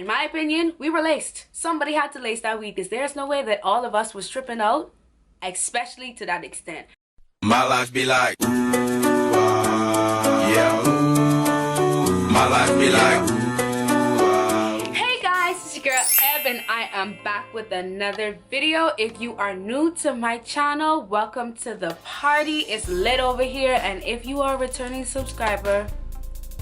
In my opinion, we were laced. Somebody had to lace that week because there's no way that all of us was tripping out, especially to that extent. My life be like, ooh, yeah, ooh. My life be like, ooh, hey guys, it's your girl Eb and I am back with another video. If you are new to my channel, welcome to the party. It's lit over here, and if you are a returning subscriber,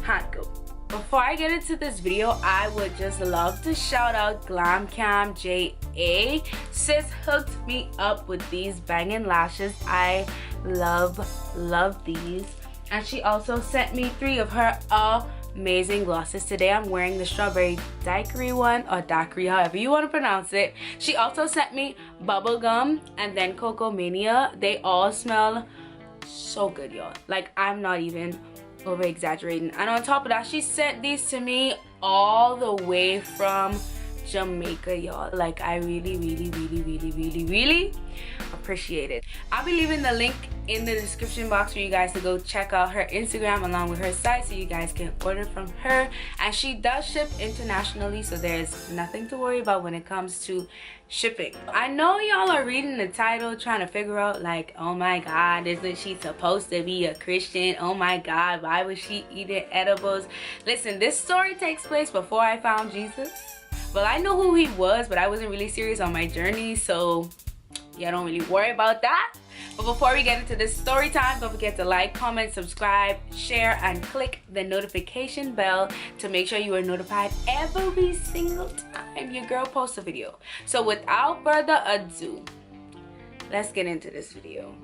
hand go. Before I get into this video, I would just love to shout out GlamCamJA. Sis hooked me up with these banging lashes. I love these. And she also sent me 3 of her amazing glosses. Today I'm wearing the strawberry daiquiri one, or daiquiri, however you want to pronounce it. She also sent me bubblegum and then cocoa mania. They all smell so good, y'all. Like, I'm not even over exaggerating. And on top of that, she sent these to me all the way from Jamaica, y'all. Like, I really appreciate it. I'll be leaving the link in the description box for you guys to go check out her Instagram along with her site so you guys can order from her. And she does ship internationally, so there's nothing to worry about when it comes to shipping. I know y'all are reading the title trying to figure out, like, oh my god, isn't she supposed to be a Christian? Oh my god, why was she eating edibles? Listen, this story takes place before I found Jesus. Well, I know who he was, but I wasn't really serious on my journey, so yeah, don't really worry about that. But before we get into this story time, don't forget to like, comment, subscribe, share, and click the notification bell to make sure you are notified every single time your girl posts a video. So without further ado, let's get into this video.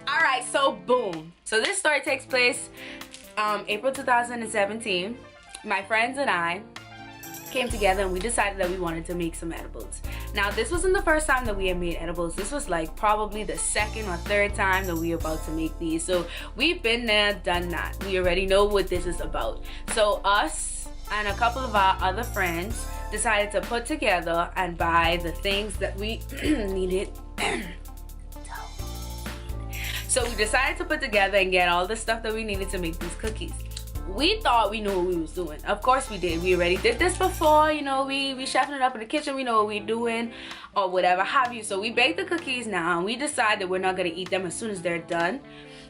Alright, so boom. So this story takes place April 2017. My friends and I came together and we decided that we wanted to make some edibles. Now, this wasn't the first time that we had made edibles. This was like probably the 2nd or 3rd time that we were about to make these. So we've been there, done that. We already know what this is about. So us and a couple of our other friends decided to put together and buy the things that we needed. So we decided to put together and get all the stuff that we needed to make these cookies. We thought we knew what we was doing. Of course we did. We already did this before, you know. We chefing it up in the kitchen. We know what we're doing or whatever have you. So we baked the cookies now, and we decided we're not going to eat them as soon as they're done.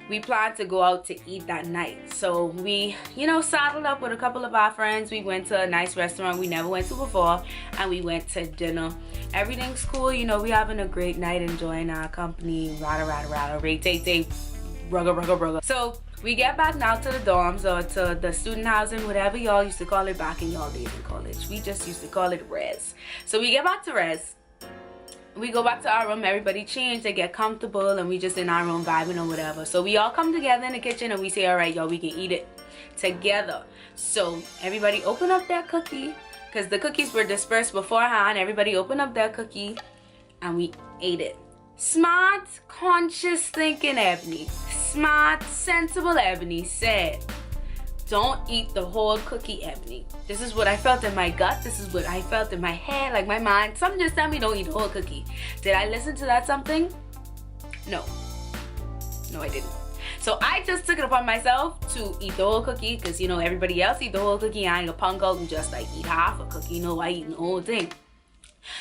We plan to go out to eat that night. So we, you know, saddled up with a couple of our friends. We went to a nice restaurant we never went to before, and we went to dinner. Everything's cool, you know. We having a great night, enjoying our company. Rada, ray, tay, rugga. So we get back now to the dorms or to the student housing, whatever y'all used to call it back in y'all days in college. We just used to call it res. So we get back to res. We go back to our room, everybody changed, they get comfortable, and we just in our room vibing or whatever. So we all come together in the kitchen and we say, all right, y'all, we can eat it together. So everybody open up their cookie, because the cookies were dispersed beforehand. Everybody open up their cookie and we ate it. Smart, conscious thinking Ebony, smart, sensible Ebony said, don't eat the whole cookie, Ebony. This is what I felt in my gut. This is what I felt in my head, like my mind. Something just tell me don't eat the whole cookie. Did I listen to that something? No, I didn't. So I just took it upon myself to eat the whole cookie, because, you know, everybody else eat the whole cookie. I ain't a punk out and just like eat half a cookie. You know, I eat the whole thing.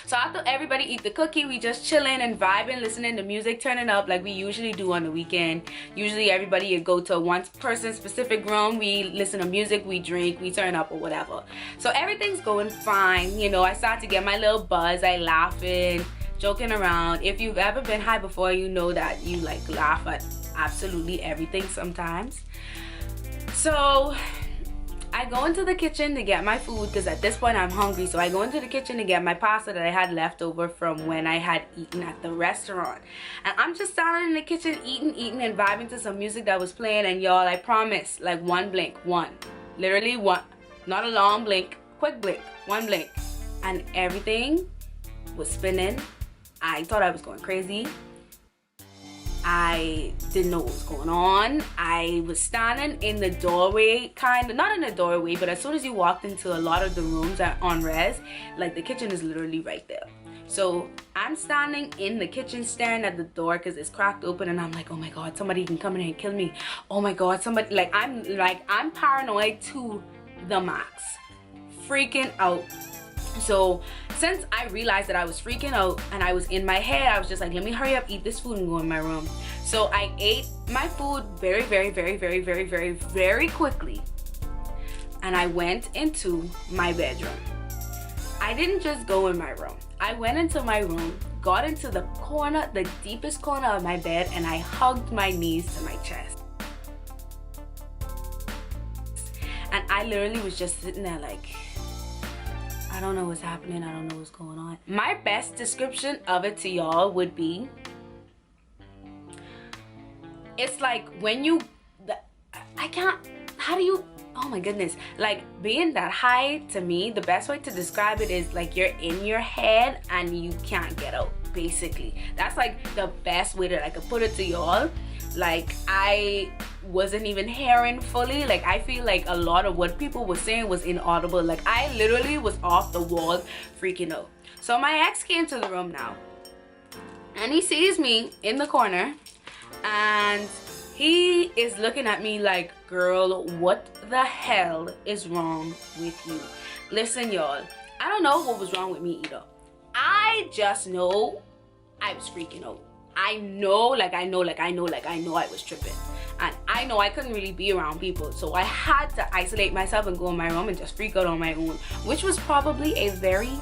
So after everybody eat the cookie, we just chilling and vibing, listening to music, turning up like we usually do on the weekend. Usually everybody would go to one person's specific room, we listen to music, we drink, we turn up or whatever. So everything's going fine. You know, I start to get my little buzz, I laughing, joking around. If you've ever been high before, you know that you like laugh at absolutely everything sometimes. So I go into the kitchen to get my food, because at this point I'm hungry. So I go into the kitchen to get my pasta that I had left over from when I had eaten at the restaurant. And I'm just standing in the kitchen eating and vibing to some music that was playing. And y'all, I promise, like one blink, literally one, not a long blink, quick blink, one blink, and everything was spinning. I thought I was going crazy. I didn't know what was going on. I was standing in the doorway, kind of, not in the doorway, but as soon as you walked into a lot of the rooms on res, like the kitchen is literally right there. So I'm standing in the kitchen staring at the door because it's cracked open, and I'm like, oh my god, somebody can come in here and kill me. Oh my god, somebody, I'm paranoid to the max. freaking out. So since I realized that I was freaking out and I was in my head, I was just like, let me hurry up, eat this food and go in my room. So I ate my food very, very, very, very, very, very, very quickly. And I went into my bedroom. I didn't just go in my room. I went into my room, got into the corner, the deepest corner of my bed, and I hugged my knees to my chest. And I literally was just sitting there like, I don't know what's happening. I don't know what's going on. My best description of it to y'all would be, it's like when you, I can't, how do you, oh my goodness. Like being that high, to me, the best way to describe it is like you're in your head and you can't get out, basically. That's like the best way that I could put it to y'all. Like I wasn't even hearing fully. Like I feel like a lot of what people were saying was inaudible. Like I literally was off the wall freaking out. So my ex came to the room now and he sees me in the corner and he is looking at me like, girl, what the hell is wrong with you? Listen, y'all, I don't know what was wrong with me either. I just know I was freaking out. I know I was tripping. And I know I couldn't really be around people. So I had to isolate myself and go in my room and just freak out on my own, which was probably a very,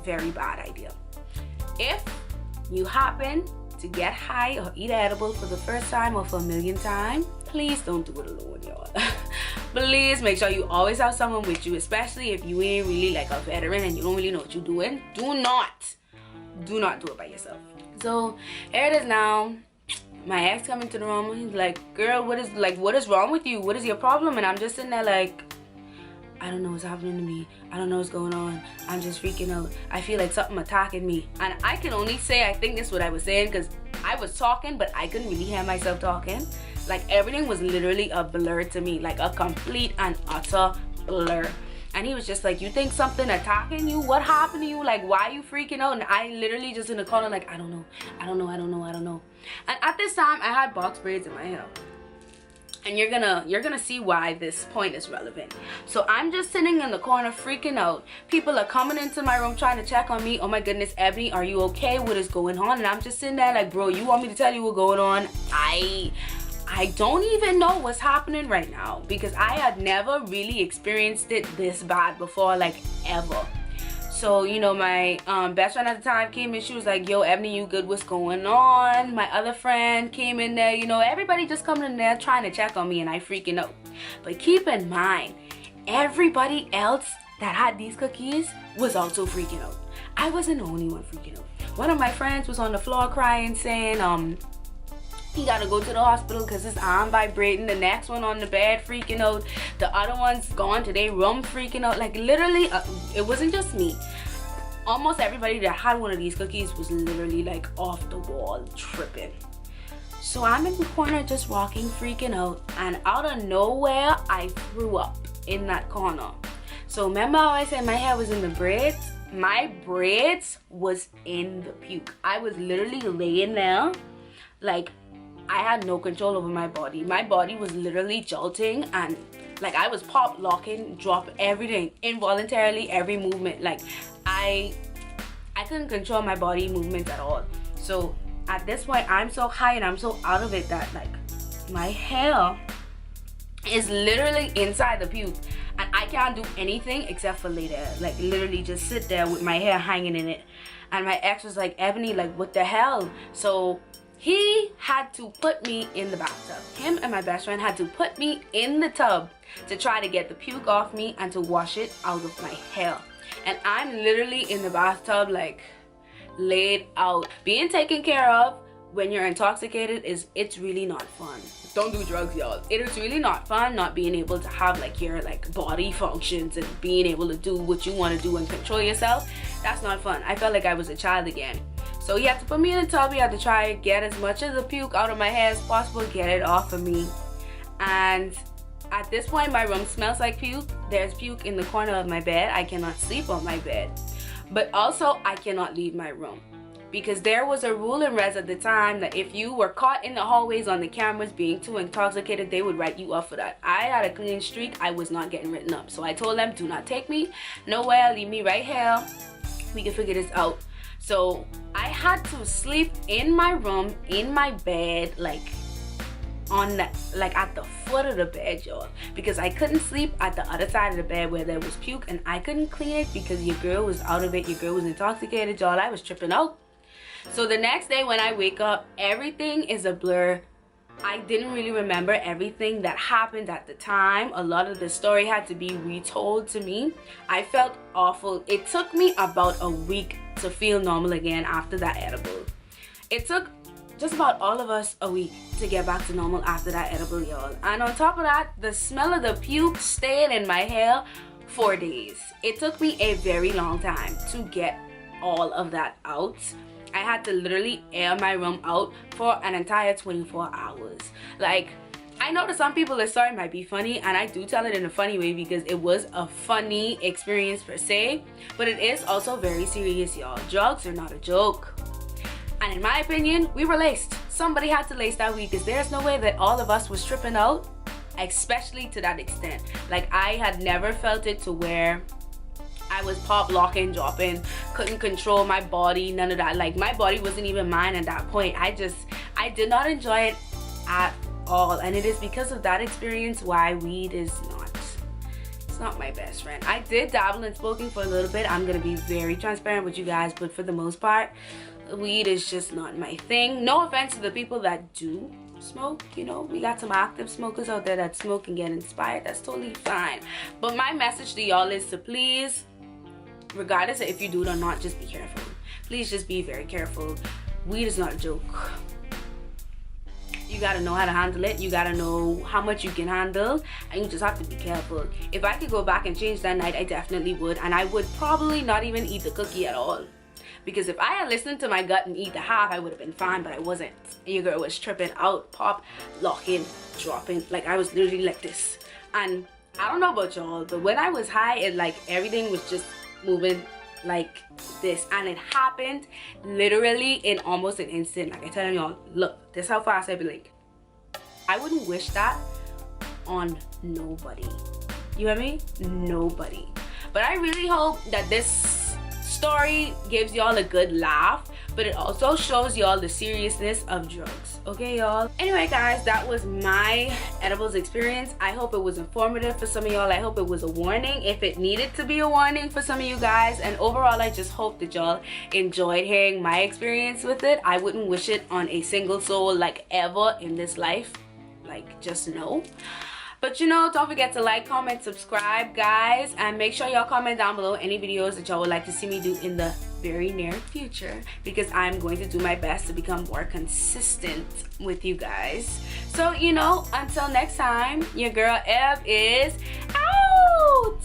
very bad idea. If you happen to get high or eat edible for the first time or for a millionth time, please don't do it alone, y'all. Please make sure you always have someone with you, especially if you ain't really like a veteran and you don't really know what you're doing. Do not do it by yourself. So here it is now. My ex coming to the room. He's like, girl, what is wrong with you? What is your problem? And I'm just sitting there like, I don't know what's happening to me. I don't know what's going on. I'm just freaking out. I feel like something attacking me. And I can only say, I think that's what I was saying, because I was talking, but I couldn't really hear myself talking. Like everything was literally a blur to me, like a complete and utter blur. And he was just like, you think something attacking you? What happened to you? Like, why are you freaking out? And I literally just in the corner like, I don't know. And at this time, I had box braids in my hair. And you're gonna see why this point is relevant. So I'm just sitting in the corner freaking out. People are coming into my room trying to check on me. Oh my goodness, Ebony, are you okay? What is going on? And I'm just sitting there like, bro, you want me to tell you what's going on? I don't even know what's happening right now, because I had never really experienced it this bad before, like ever. So, you know, my best friend at the time came in. She was like, yo, Ebony, you good? What's going on? My other friend came in there. You know, everybody just coming in there trying to check on me, and I freaking out. But keep in mind, everybody else that had these cookies was also freaking out. I wasn't the only one freaking out. One of my friends was on the floor crying, saying, he gotta go to the hospital because his arm vibrating. The next one on the bed freaking out. The other one's gone to their room freaking out. Like literally, it wasn't just me. Almost everybody that had one of these cookies was literally like off the wall tripping. So I'm in the corner just walking freaking out, and out of nowhere I threw up in that corner. So remember how I said my hair was in the braids? My braids was in the puke. I was literally laying there like I had no control over my body. My body was literally jolting, and like I was pop locking, drop everything involuntarily, every movement. Like I couldn't control my body movements at all. So at this point, I'm so high and I'm so out of it that like my hair is literally inside the puke, and I can't do anything except for lay there, like literally just sit there with my hair hanging in it. And my ex was like, Ebony, like what the hell? So he had to put me in the bathtub. Him and my best friend had to put me in the tub to try to get the puke off me and to wash it out of my hair. And I'm literally in the bathtub like laid out. Being taken care of when you're intoxicated it's really not fun. Don't do drugs, y'all. It is really not fun not being able to have like your like body functions and being able to do what you want to do and control yourself. That's not fun. I felt like I was a child again. So he had to put me in the tub. He had to try to get as much of the puke out of my hair as possible, get it off of me. And at this point, my room smells like puke. There's puke in the corner of my bed. I cannot sleep on my bed. But also, I cannot leave my room. because there was a rule in res at the time that if you were caught in the hallways on the cameras being too intoxicated, they would write you up for that. I had a clean streak. I was not getting written up, so I told them, do not take me nowhere, leave me right here, we can figure this out. So I had to sleep in my room, in my bed, like on the, like at the foot of the bed, y'all, because I couldn't sleep at the other side of the bed where there was puke, and I couldn't clean it because your girl was out of it. Your girl was intoxicated, y'all. I was tripping out. So the next day when I wake up, everything is a blur. I didn't really remember everything that happened at the time. A lot of the story had to be retold to me. I felt awful. It took me about a week to feel normal again after that edible. It took just about all of us a week to get back to normal after that edible, y'all. And on top of that, the smell of the puke stayed in my hair for days. It took me a very long time to get all of that out. I had to literally air my room out for an entire 24 hours. Like, I know to some people the story might be funny, and I do tell it in a funny way because it was a funny experience per se, but it is also very serious, y'all. Drugs are not a joke. And in my opinion, we were laced. Somebody had to lace that week, because there's no way that all of us was tripping out, especially to that extent. Like, I had never felt it to where I was pop locking, dropping, couldn't control my body, none of that. Like, my body wasn't even mine at that point. I did not enjoy it at all, and it is because of that experience why weed is not my best friend. I did dabble in smoking for a little bit. I'm gonna be very transparent with you guys, but for the most part, weed is just not my thing. No offense to the people that do smoke, you know, we got some active smokers out there that smoke and get inspired. That's totally fine. But my message to y'all is to please, regardless of if you do it or not, just be careful. Please just be very careful. Weed is not a joke. You gotta know how to handle it. You gotta know how much you can handle, and you just have to be careful. If I could go back and change that night, I definitely would, and I would probably not even eat the cookie at all. Because if I had listened to my gut and eat the half, I would have been fine, but I wasn't. Your girl was tripping out, pop, locking, dropping. Like, I was literally like this. And I don't know about y'all, but when I was high, it like everything was just moving like this, and it happened literally in almost an instant. Like, I telling y'all, look, this how fast I be. Like, I wouldn't wish that on nobody. You hear me? Nobody. But I really hope that this story gives y'all a good laugh, but it also shows y'all the seriousness of drugs. Okay, y'all? Anyway, guys, that was my edibles experience. I hope it was informative for some of y'all. I hope it was a warning if it needed to be a warning for some of you guys. And overall, I just hope that y'all enjoyed hearing my experience with it. I wouldn't wish it on a single soul, like, ever in this life. Like, just no. But, you know, don't forget to like, comment, subscribe, guys, and make sure y'all comment down below any videos that y'all would like to see me do in the very near future, because I'm going to do my best to become more consistent with you guys. So, you know, until next time, your girl Ev is out.